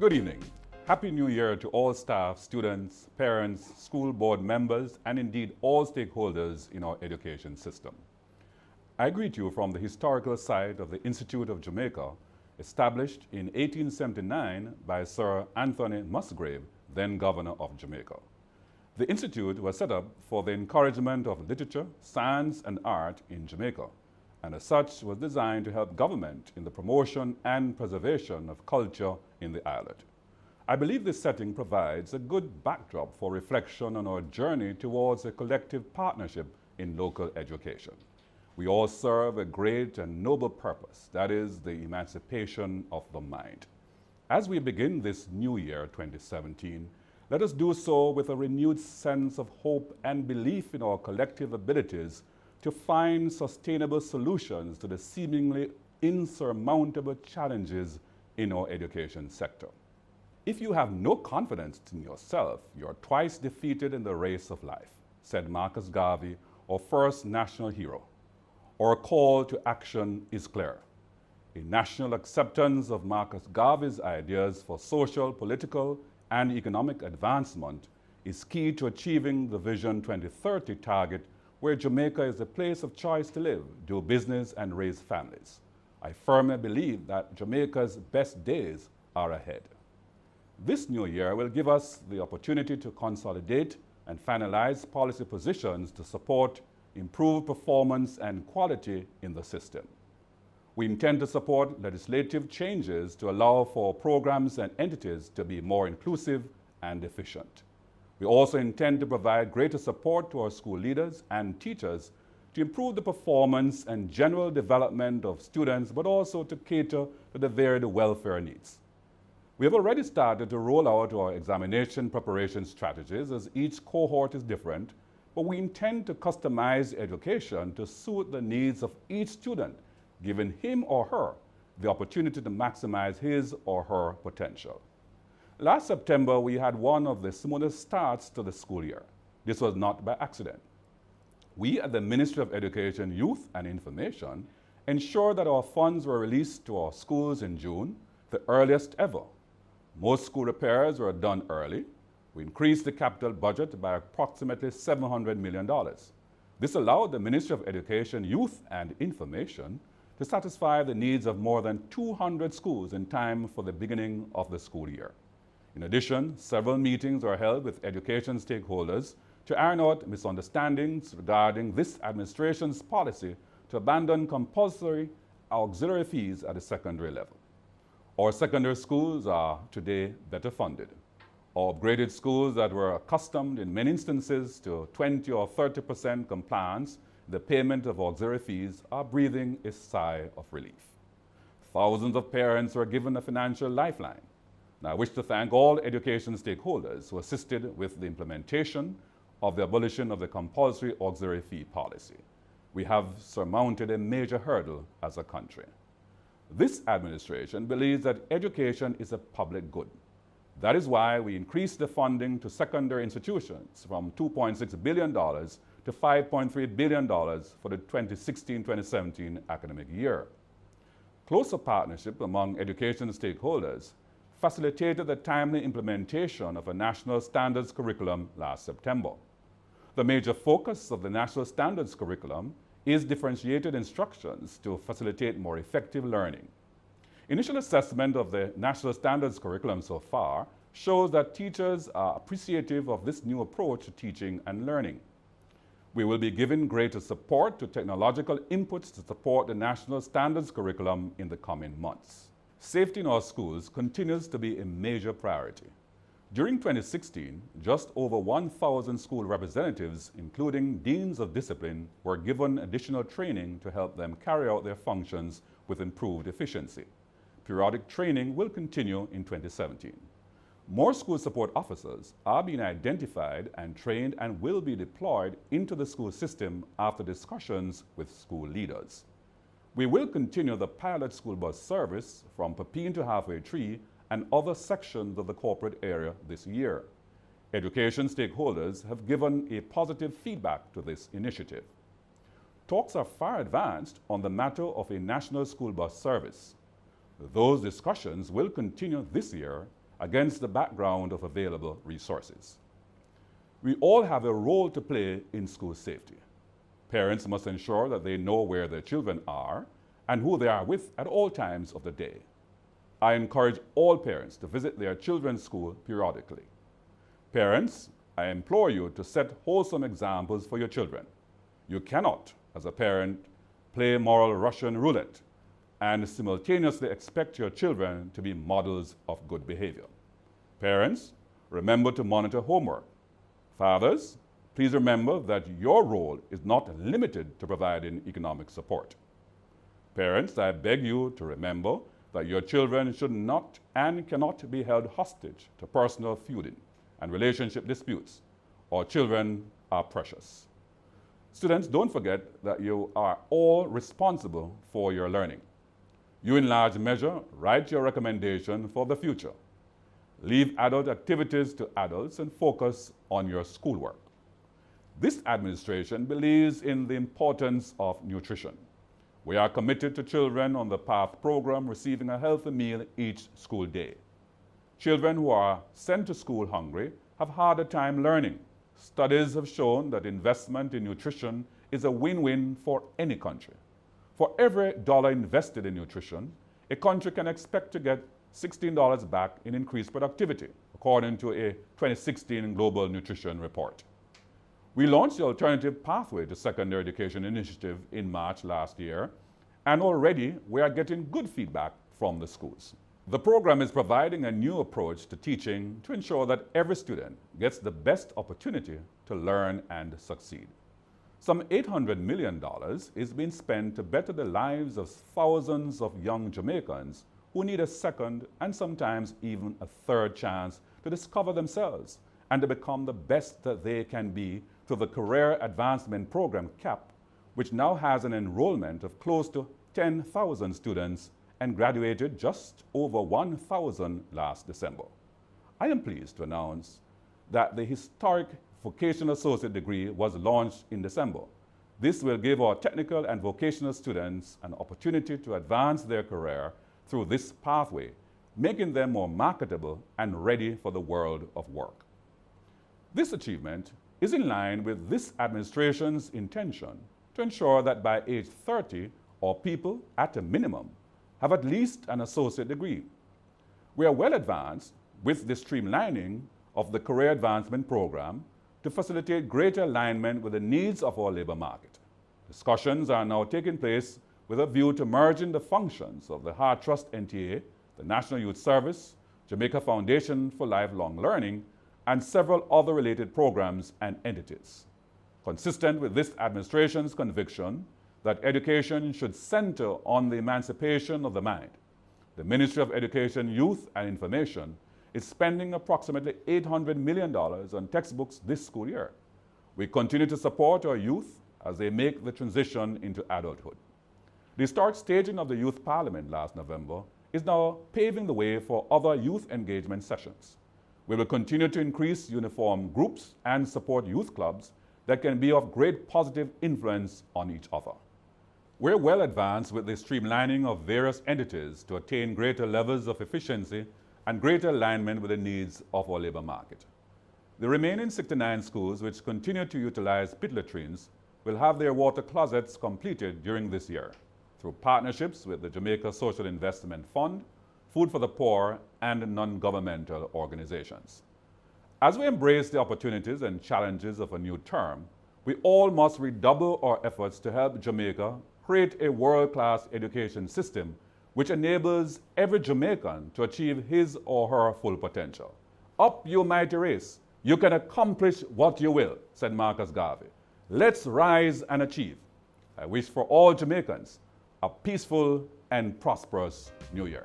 Good evening. Happy New Year to all staff, students, parents, school board members, and indeed all stakeholders in our education system. I greet you from the historical site of the Institute of Jamaica, established in 1879 by Sir Anthony Musgrave, then Governor of Jamaica. The Institute was set up for the encouragement of literature, science, and art in Jamaica, and as such was designed to help government in the promotion and preservation of culture in the island. I believe this setting provides a good backdrop for reflection on our journey towards a collective partnership in local education. We all serve a great and noble purpose, that is the emancipation of the mind. As we begin this new year, 2017, let us do so with a renewed sense of hope and belief in our collective abilities to find sustainable solutions to the seemingly insurmountable challenges in our education sector. If you have no confidence in yourself, you are twice defeated in the race of life, said Marcus Garvey, our first national hero. Our call to action is clear. A national acceptance of Marcus Garvey's ideas for social, political, and economic advancement is key to achieving the Vision 2030 target, where Jamaica is the place of choice to live, do business, and raise families. I firmly believe that Jamaica's best days are ahead. This new year will give us the opportunity to consolidate and finalize policy positions to support improved performance and quality in the system. We intend to support legislative changes to allow for programs and entities to be more inclusive and efficient. We also intend to provide greater support to our school leaders and teachers to improve the performance and general development of students, but also to cater to the varied welfare needs. We have already started to roll out our examination preparation strategies, as each cohort is different, but we intend to customize education to suit the needs of each student, giving him or her the opportunity to maximize his or her potential. Last September, we had one of the smoothest starts to the school year. This was not by accident. We at the Ministry of Education, Youth and Information ensured that our funds were released to our schools in June, the earliest ever. Most school repairs were done early. We increased the capital budget by approximately $700 million. This allowed the Ministry of Education, Youth and Information to satisfy the needs of more than 200 schools in time for the beginning of the school year. In addition, several meetings were held with education stakeholders to iron out misunderstandings regarding this administration's policy to abandon compulsory auxiliary fees at the secondary level. Our secondary schools are today better funded. Our upgraded schools that were accustomed in many instances to 20 or 30% compliance in the payment of auxiliary fees are breathing a sigh of relief. Thousands of parents were given a financial lifeline. And I wish to thank all education stakeholders who assisted with the implementation of the abolition of the compulsory auxiliary fee policy. We have surmounted a major hurdle as a country. This administration believes that education is a public good. That is why we increased the funding to secondary institutions from $2.6 billion to $5.3 billion for the 2016-2017 academic year. Closer partnership among education stakeholders facilitated the timely implementation of a national standards curriculum last September. The major focus of the national standards curriculum is differentiated instructions to facilitate more effective learning. Initial assessment of the national standards curriculum so far shows that teachers are appreciative of this new approach to teaching and learning. We will be giving greater support to technological inputs to support the national standards curriculum in the coming months. Safety in our schools continues to be a major priority. During 2016, just over 1,000 school representatives, including deans of discipline, were given additional training to help them carry out their functions with improved efficiency. Periodic training will continue in 2017. More school support officers are being identified and trained and will be deployed into the school system after discussions with school leaders. We will continue the pilot school bus service from Pepin to Halfway Tree and other sections of the corporate area this year. Education stakeholders have given a positive feedback to this initiative. Talks are far advanced on the matter of a national school bus service. Those discussions will continue this year against the background of available resources. We all have a role to play in school safety. Parents must ensure that they know where their children are and who they are with at all times of the day. I encourage all parents to visit their children's school periodically. Parents, I implore you to set wholesome examples for your children. You cannot, as a parent, play moral Russian roulette and simultaneously expect your children to be models of good behavior. Parents, remember to monitor homework. Fathers, please remember that your role is not limited to providing economic support. Parents, I beg you to remember that your children should not and cannot be held hostage to personal feuding and relationship disputes. Our children are precious. Students, don't forget that you are all responsible for your learning. You, in large measure, write your recommendation for the future. Leave adult activities to adults and focus on your schoolwork. This administration believes in the importance of nutrition. We are committed to Children on the Path program receiving a healthy meal each school day. Children who are sent to school hungry have a harder time learning. Studies have shown that investment in nutrition is a win-win for any country. For every dollar invested in nutrition, a country can expect to get $16 back in increased productivity, according to a 2016 Global Nutrition Report. We launched the Alternative Pathway to Secondary Education initiative in March last year, and already we are getting good feedback from the schools. The program is providing a new approach to teaching to ensure that every student gets the best opportunity to learn and succeed. Some $800 million is being spent to better the lives of thousands of young Jamaicans who need a second and sometimes even a third chance to discover themselves and to become the best that they can be through the Career Advancement Program, CAP, which now has an enrollment of close to 10,000 students and graduated just over 1,000 last December. I am pleased to announce that the historic Vocational Associate degree was launched in December. This will give our technical and vocational students an opportunity to advance their career through this pathway, making them more marketable and ready for the world of work. This achievement is in line with this administration's intention to ensure that by age 30, our people, at a minimum, have at least an associate degree. We are well advanced with the streamlining of the Career Advancement Program to facilitate greater alignment with the needs of our labor market. Discussions are now taking place with a view to merging the functions of the Hard Trust NTA, the National Youth Service, Jamaica Foundation for Lifelong Learning, and several other related programs and entities. Consistent with this administration's conviction that education should center on the emancipation of the mind, the Ministry of Education, Youth and Information is spending approximately $800 million on textbooks this school year. We continue to support our youth as they make the transition into adulthood. The historic staging of the Youth Parliament last November is now paving the way for other youth engagement sessions. We will continue to increase uniform groups and support youth clubs that can be of great positive influence on each other. We're well advanced with the streamlining of various entities to attain greater levels of efficiency and greater alignment with the needs of our labor market. The remaining 69 schools which continue to utilize pit latrines will have their water closets completed during this year through partnerships with the Jamaica Social Investment Fund, Food for the Poor, and non-governmental organizations. As we embrace the opportunities and challenges of a new term, we all must redouble our efforts to help Jamaica create a world-class education system which enables every Jamaican to achieve his or her full potential. Up, you mighty race. You can accomplish what you will, said Marcus Garvey. Let's rise and achieve. I wish for all Jamaicans a peaceful and prosperous New Year.